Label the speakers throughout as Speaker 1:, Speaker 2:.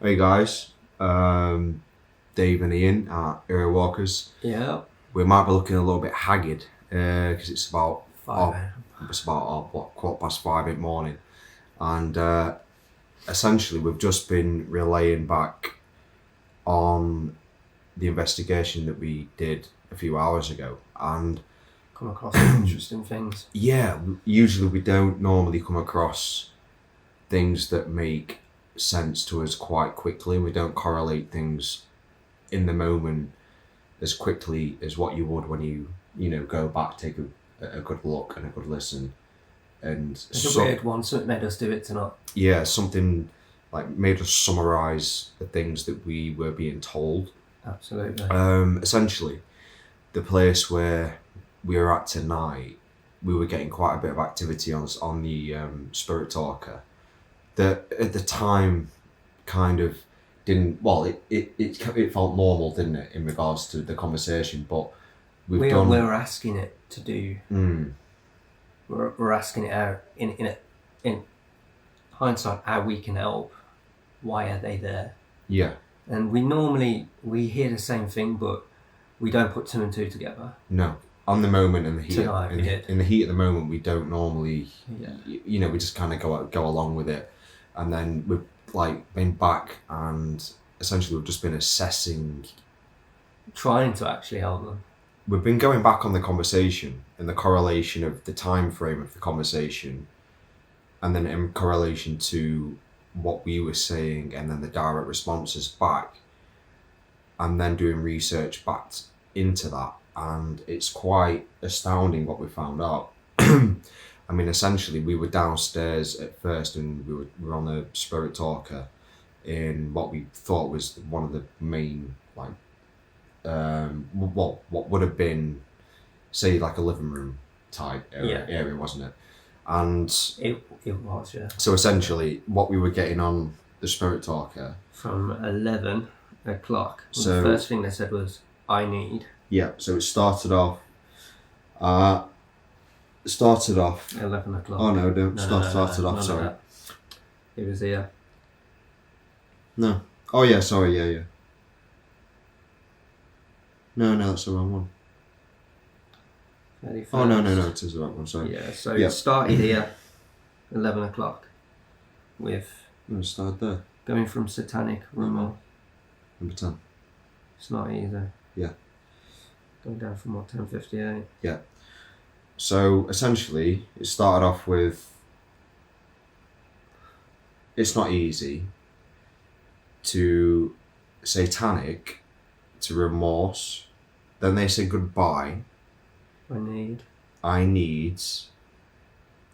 Speaker 1: Hey guys, Dave and Ian at Erie Walkers.
Speaker 2: Yeah.
Speaker 1: We might be looking a little bit haggard because it's about
Speaker 2: 5
Speaker 1: 5:15 in the morning, and essentially we've just been relaying back on the investigation that we did a few hours ago, and
Speaker 2: come across some interesting things.
Speaker 1: yeah, usually we don't normally come across things that make sense to us quite quickly. We don't correlate things in the moment as quickly as what you would when you go back, take a good look and a good listen. And
Speaker 2: It's a weird one, so it made us do it tonight.
Speaker 1: Yeah, something like made us summarise the things that we were being told.
Speaker 2: Absolutely.
Speaker 1: Essentially, the place where we were at tonight, we were getting quite a bit of activity on the Spirit Talker. That at the time kind of didn't, well, it felt normal, didn't it, in regards to the conversation, but
Speaker 2: we're asking it to do. We're asking it out in hindsight how we can help. Why are they there?
Speaker 1: Yeah.
Speaker 2: And we hear the same thing, but we don't put two and two together.
Speaker 1: No. On the moment, in the heat,
Speaker 2: Tonight we did.
Speaker 1: In the heat of the moment, we don't normally,
Speaker 2: Yeah.
Speaker 1: We just kind of go along with it, and then we've been back, and essentially we've just been assessing,
Speaker 2: trying to actually help them.
Speaker 1: We've been going back on the conversation and the correlation of the time frame of the conversation, and then in correlation to what we were saying, and then the direct responses back, and then doing research back into that. And it's quite astounding what we found out. I mean, essentially, we were downstairs at first, and we were on the Spirit Talker in what we thought was one of the main, what would have been, say, like a living room type area, wasn't it? And
Speaker 2: it was, yeah.
Speaker 1: So essentially, what we were getting on the Spirit Talker
Speaker 2: from 11 o'clock.
Speaker 1: So
Speaker 2: the first thing they said was, "I need."
Speaker 1: Yeah, so it started off.
Speaker 2: 11 o'clock.
Speaker 1: Oh no, don't started off. Sorry.
Speaker 2: It was here.
Speaker 1: No. Oh yeah, sorry. Yeah. No, that's the wrong one.
Speaker 2: 31st.
Speaker 1: Oh no, it is the right one. Sorry.
Speaker 2: Yeah. So it started here, 11 o'clock, with.
Speaker 1: No, it started there.
Speaker 2: Going from satanic rumor.
Speaker 1: Number 10.
Speaker 2: It's not either.
Speaker 1: Yeah.
Speaker 2: Going down from 10:58.
Speaker 1: Yeah. So essentially, it started off with, it's not easy, to satanic, to remorse, then they say goodbye. I need,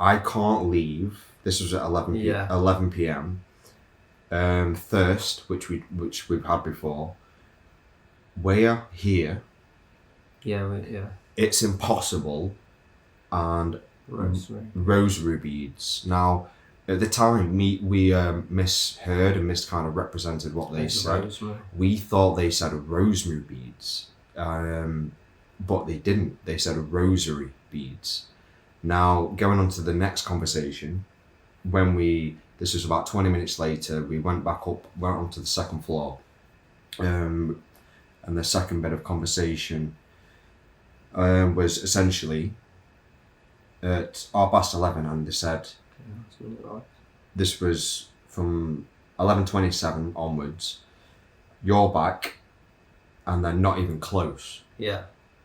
Speaker 1: I can't leave. This was at 11 p.m. Thirst, which we've had before. We're here.
Speaker 2: Yeah.
Speaker 1: It's impossible. And rosary beads. Now, at the time, we misheard and kind of represented what they said.
Speaker 2: Rosemary.
Speaker 1: We thought they said rosemary beads, but they didn't. They said rosary beads. Now, going on to the next conversation, this was about 20 minutes later, we went onto the second floor, and the second bit of conversation was essentially at 11:30, and they said this was from 11:27 onwards. You're back, and they're not even close.
Speaker 2: Yeah.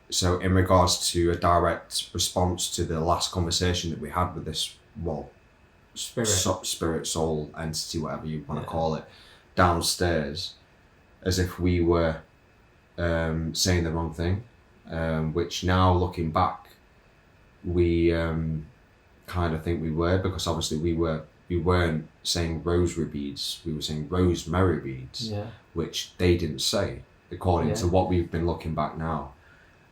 Speaker 1: So in regards to a direct response to the last conversation that we had with this, spirit, soul, entity, whatever you want to call it, downstairs, as if we were saying the wrong thing, which now looking back, we kind of think we were, because obviously we weren't saying rosary beads, we were saying rosemary beads, which they didn't say, according to what we've been looking back now.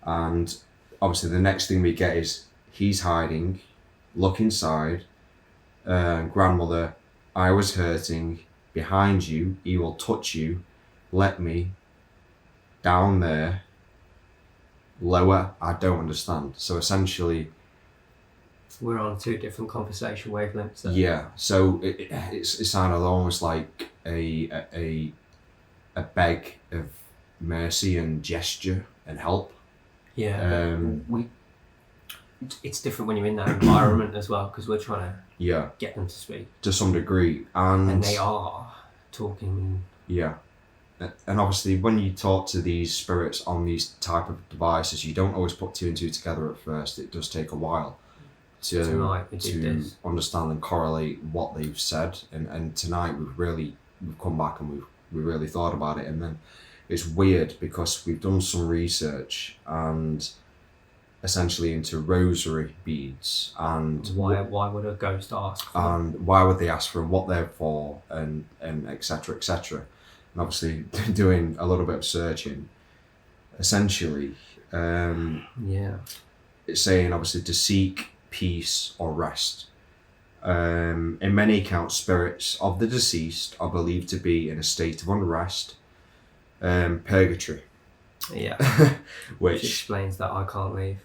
Speaker 1: And obviously the next thing we get is, he's hiding, look inside, grandmother, I was hurting, behind you, he will touch you, let me, down there, lower, I don't understand. So essentially,
Speaker 2: we're on two different conversation wavelengths there.
Speaker 1: Yeah, so it sounded almost like a beg of mercy and gesture and help.
Speaker 2: Yeah, it's different when you're in that environment as well, because we're trying to get them to speak
Speaker 1: to some degree, and
Speaker 2: they are talking.
Speaker 1: Yeah, and obviously when you talk to these spirits on these type of devices, you don't always put two and two together at first. It does take a while to understand and correlate what they've said, and tonight we've come back and we really thought about it, and then it's weird because we've done some research and essentially into rosary beads, and
Speaker 2: why would a ghost ask for
Speaker 1: and them? Why would they ask for them, what they're for, and etc, and obviously doing a little bit of searching, essentially it's saying obviously to seek peace or rest. In many accounts, spirits of the deceased are believed to be in a state of unrest, purgatory. Which
Speaker 2: explains that I can't leave.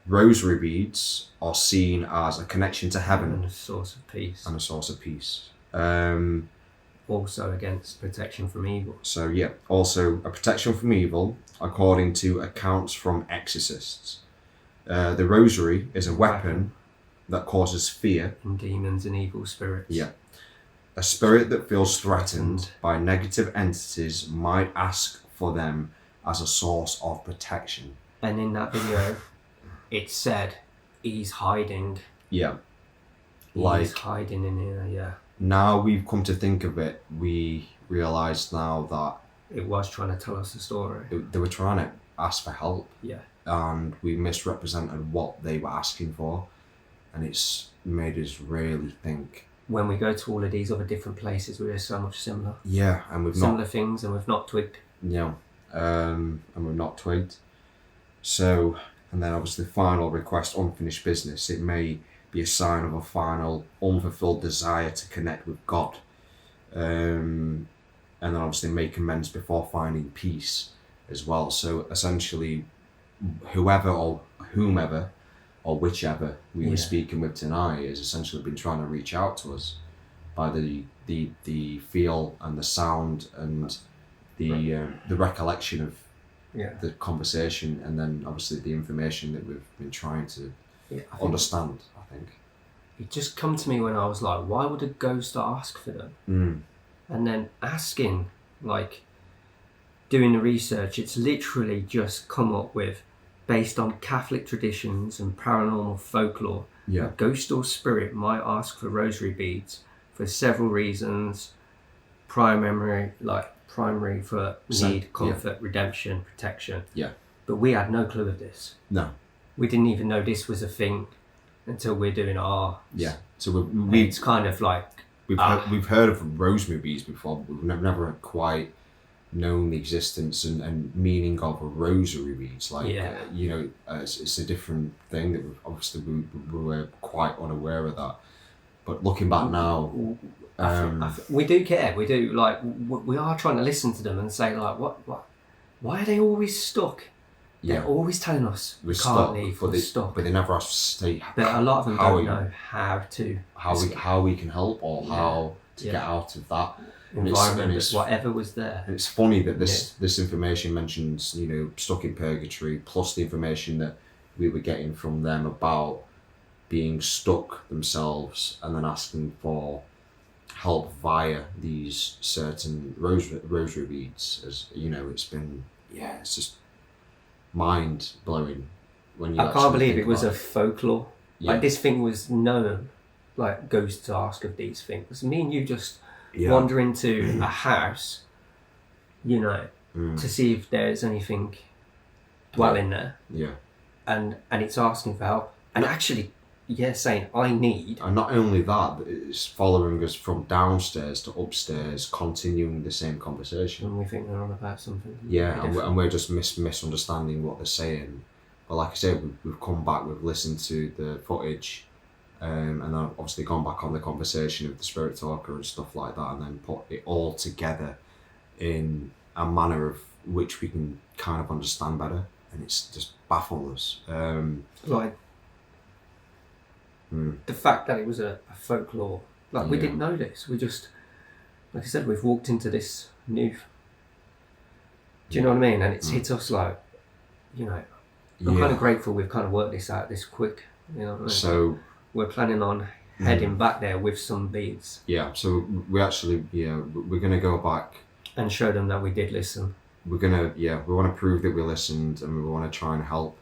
Speaker 1: Rosary beads are seen as a connection to heaven
Speaker 2: and a source of peace. Also against protection from evil.
Speaker 1: So also a protection from evil, according to accounts from exorcists. The rosary is a weapon that causes fear
Speaker 2: in demons and evil spirits.
Speaker 1: A spirit that feels threatened by negative entities might ask for them as a source of protection.
Speaker 2: And in that video, it said he's hiding. He's hiding in here.
Speaker 1: Now we've come to think of it, we realise now that
Speaker 2: it was trying to tell us a story.
Speaker 1: They were trying to ask for help.
Speaker 2: And
Speaker 1: we misrepresented what they were asking for, and it's made us really think.
Speaker 2: When we go to all of these other different places, we're so much similar.
Speaker 1: And we've
Speaker 2: similar things, and we've not twigged.
Speaker 1: And we've not twigged. So, and then obviously the final request, unfinished business. It may be a sign of a final unfulfilled desire to connect with God. And then obviously make amends before finding peace as well. So essentially, whoever or whomever or whichever we were speaking with tonight has essentially been trying to reach out to us by the feel and the sound and the recollection of the conversation, and then obviously the information that we've been trying to understand. I think
Speaker 2: it just come to me when I was like, why would a ghost ask for them? And then asking, like doing the research, it's literally just come up with, based on Catholic traditions and paranormal folklore, a ghost or spirit might ask for rosary beads for several reasons. Primary for need, comfort, redemption, protection. But we had no clue of this.
Speaker 1: No.
Speaker 2: We didn't even know this was a thing until we're doing our...
Speaker 1: So
Speaker 2: it's kind of like...
Speaker 1: We've heard of rosary beads before, but we've never quite known the existence and meaning of a rosary beads. It's a different thing that we were quite unaware of that. But looking back now...
Speaker 2: we do care. We do, we are trying to listen to them and say, what? Why are they always stuck? They're always telling us we can't leave. We're stuck.
Speaker 1: But they never ask to stay.
Speaker 2: But a lot of them don't know how
Speaker 1: we can help or how to get out of that
Speaker 2: environment. Whatever was there.
Speaker 1: And it's funny that this information mentions stuck in purgatory, plus the information that we were getting from them about being stuck themselves and then asking for help via these certain rosary beads. As it's been it's just mind blowing when you.
Speaker 2: I can't believe it was a folklore. Like this thing was known. Like ghosts ask of these things. Me and you just wander into a house, to see if there's anything dwelling there. And it's asking for help. And actually, saying I need.
Speaker 1: And not only that, but it's following us from downstairs to upstairs, continuing the same conversation.
Speaker 2: And we think they're on about something.
Speaker 1: And we're just misunderstanding what they're saying. But like I said, we've come back, we've listened to the footage, and then obviously gone back on the conversation of the spirit talker and stuff like that, and then put it all together in a manner of which we can kind of understand better, and it's just baffled us.
Speaker 2: The fact that it was a folklore, we didn't know this. like I said, we've walked into this new. Do you know what I mean? And it's hit us like, you know, I'm kind of grateful we've kind of worked this out this quick. You know what I mean?
Speaker 1: So
Speaker 2: we're planning on heading back there with some beads.
Speaker 1: Yeah. So we actually, we're gonna go back
Speaker 2: and show them that we did listen.
Speaker 1: We're gonna, we want to prove that we listened, and we want to try and help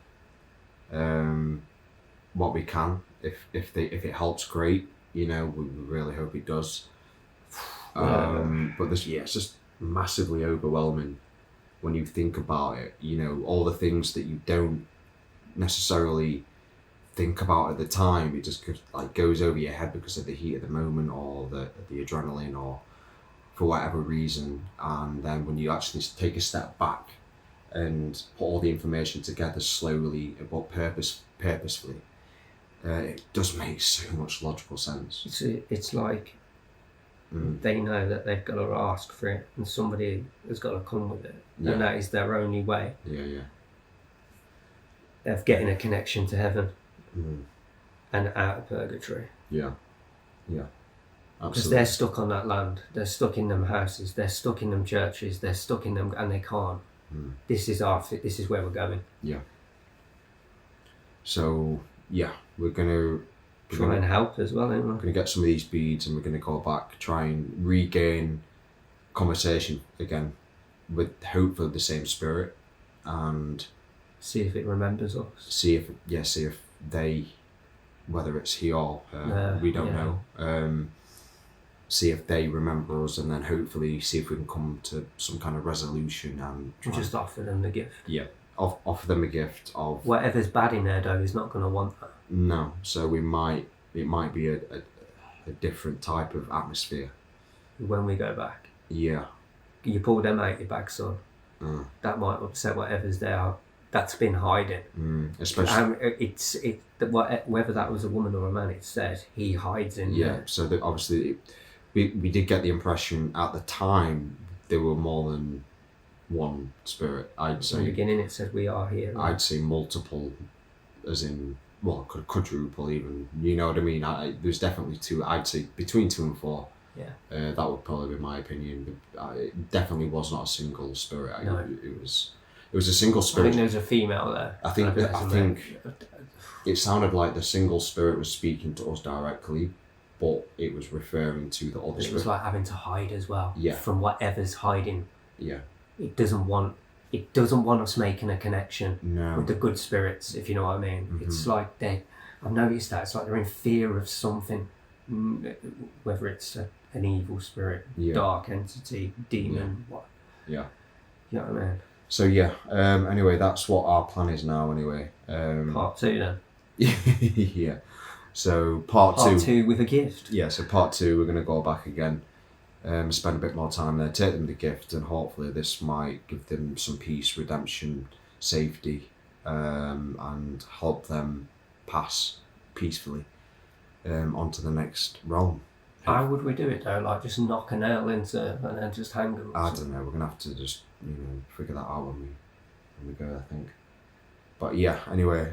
Speaker 1: what we can. If it helps, great. You know, we really hope it does. But this, it's just massively overwhelming when you think about it. You know, all the things that you don't necessarily think about at the time, it just goes over your head because of the heat of the moment, or the adrenaline, or for whatever reason. And then when you actually take a step back and put all the information together slowly but purposefully, it does make so much logical sense.
Speaker 2: It's like they know that they've got to ask for it, and somebody has got to come with it, and that is their only way of getting a connection to heaven and out of purgatory. Because they're stuck on that land, they're stuck in them houses, they're stuck in them churches, they're stuck in them, and they can't. This is where we're going.
Speaker 1: So we're gonna
Speaker 2: try and help as well, ain't we?
Speaker 1: We're gonna get some of these beads, and we're gonna go back, try and regain conversation again with hopefully the same spirit, and
Speaker 2: see if it remembers us.
Speaker 1: See if they, whether it's he or her, we don't know. See if they remember us, and then hopefully see if we can come to some kind of resolution, and
Speaker 2: just offer them the gift.
Speaker 1: Offer them a gift of
Speaker 2: whatever's bad in there though is not going to want that.
Speaker 1: No, so it might be a different type of atmosphere
Speaker 2: when we go back.
Speaker 1: You
Speaker 2: pull them out your bag, son. That might upset whatever's there that's been hiding. Especially whether that was a woman or a man, it said he hides in there.
Speaker 1: So that obviously we did get the impression at the time there were more than one spirit. I'd say in
Speaker 2: the beginning it said we are here.
Speaker 1: I'd say multiple, as in quadruple even. You know what I mean? There's definitely two. I'd say between 2 and 4. That would probably be my opinion. It definitely was not a single spirit.
Speaker 2: No.
Speaker 1: It was a single spirit.
Speaker 2: I think there's a female there.
Speaker 1: I think it sounded like the single spirit was speaking to us directly, but it was referring to the other spirit.
Speaker 2: It was like having to hide as well. From whatever's hiding. It doesn't want us making a connection with the good spirits, if you know what I mean. It's like I've noticed that it's like they're in fear of something, whether it's an evil spirit, dark entity, demon, what. You know what I mean?
Speaker 1: So anyway, that's what our plan is now. Anyway,
Speaker 2: part 2 then.
Speaker 1: So part
Speaker 2: 2 with a gift.
Speaker 1: So part 2, we're gonna go back again, spend a bit more time there, take them the gift, and hopefully this might give them some peace, redemption, safety, and help them pass peacefully onto the next realm.
Speaker 2: How would we do it though? Like just knock a nail into and then just hang them?
Speaker 1: I don't know. We're gonna have to just figure that out when we go, I think. But anyway,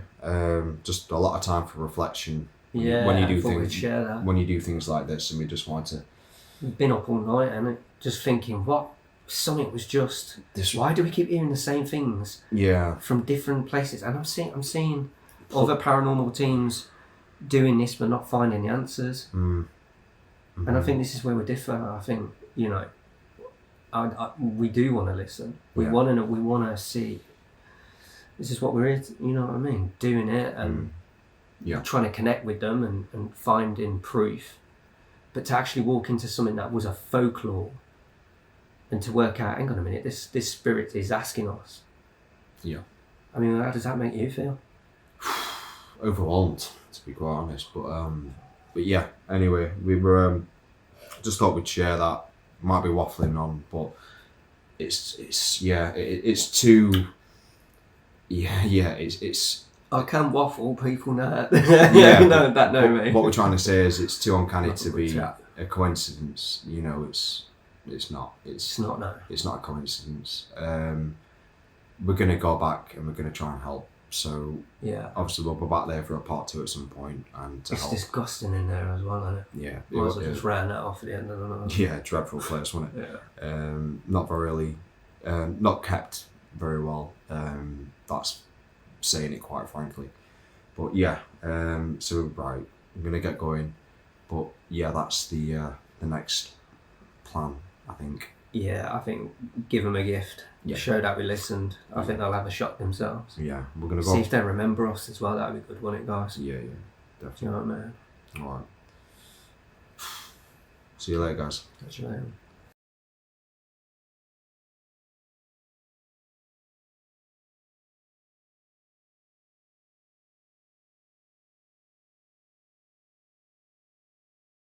Speaker 1: just a lot of time for reflection. When you do things,
Speaker 2: share that.
Speaker 1: When you do things like this, and we just want to.
Speaker 2: We've been up all night and just thinking, something was just. Why do we keep hearing the same things? From different places, and I'm seeing other paranormal teams doing this but not finding the answers. And I think this is where we differ. I think we do want to listen. We want to know. We want to see. This is what we're here to, you know what I mean? Doing it and trying to connect with them and finding proof. But to actually walk into something that was a folklore and to work out, hang on a minute, this spirit is asking us. I mean, how does that make you feel?
Speaker 1: Overwhelmed, to be quite honest. But anyway, we were just thought we'd share that. Might be waffling on, but it's too. It's.
Speaker 2: I can waffle. People know that. That know me.
Speaker 1: What we're trying to say is it's too uncanny to be a coincidence. You know, it's not. It's not. No. It's not a coincidence. We're gonna go back and we're gonna try and help So
Speaker 2: yeah,
Speaker 1: obviously we'll be back there for a part 2 at some point, and to
Speaker 2: it's
Speaker 1: help.
Speaker 2: disgusting in there as well, isn't it?
Speaker 1: Yeah,
Speaker 2: Might as well just round that off at the end of the night.
Speaker 1: Yeah, dreadful place, wasn't it?
Speaker 2: Yeah.
Speaker 1: Not very, not kept very well. That's saying it quite frankly. But yeah, so right, I'm gonna get going. But yeah, that's the next plan, I think.
Speaker 2: Yeah, I think give them a gift.
Speaker 1: Yeah.
Speaker 2: Show that we listened. I think they'll have a shock themselves.
Speaker 1: Yeah, we're gonna go.
Speaker 2: See if they remember us as well. That'd be good, wouldn't it, guys?
Speaker 1: Yeah,
Speaker 2: Do
Speaker 1: definitely.
Speaker 2: you know what I mean?
Speaker 1: All right. See you later, guys.
Speaker 2: Catch you later.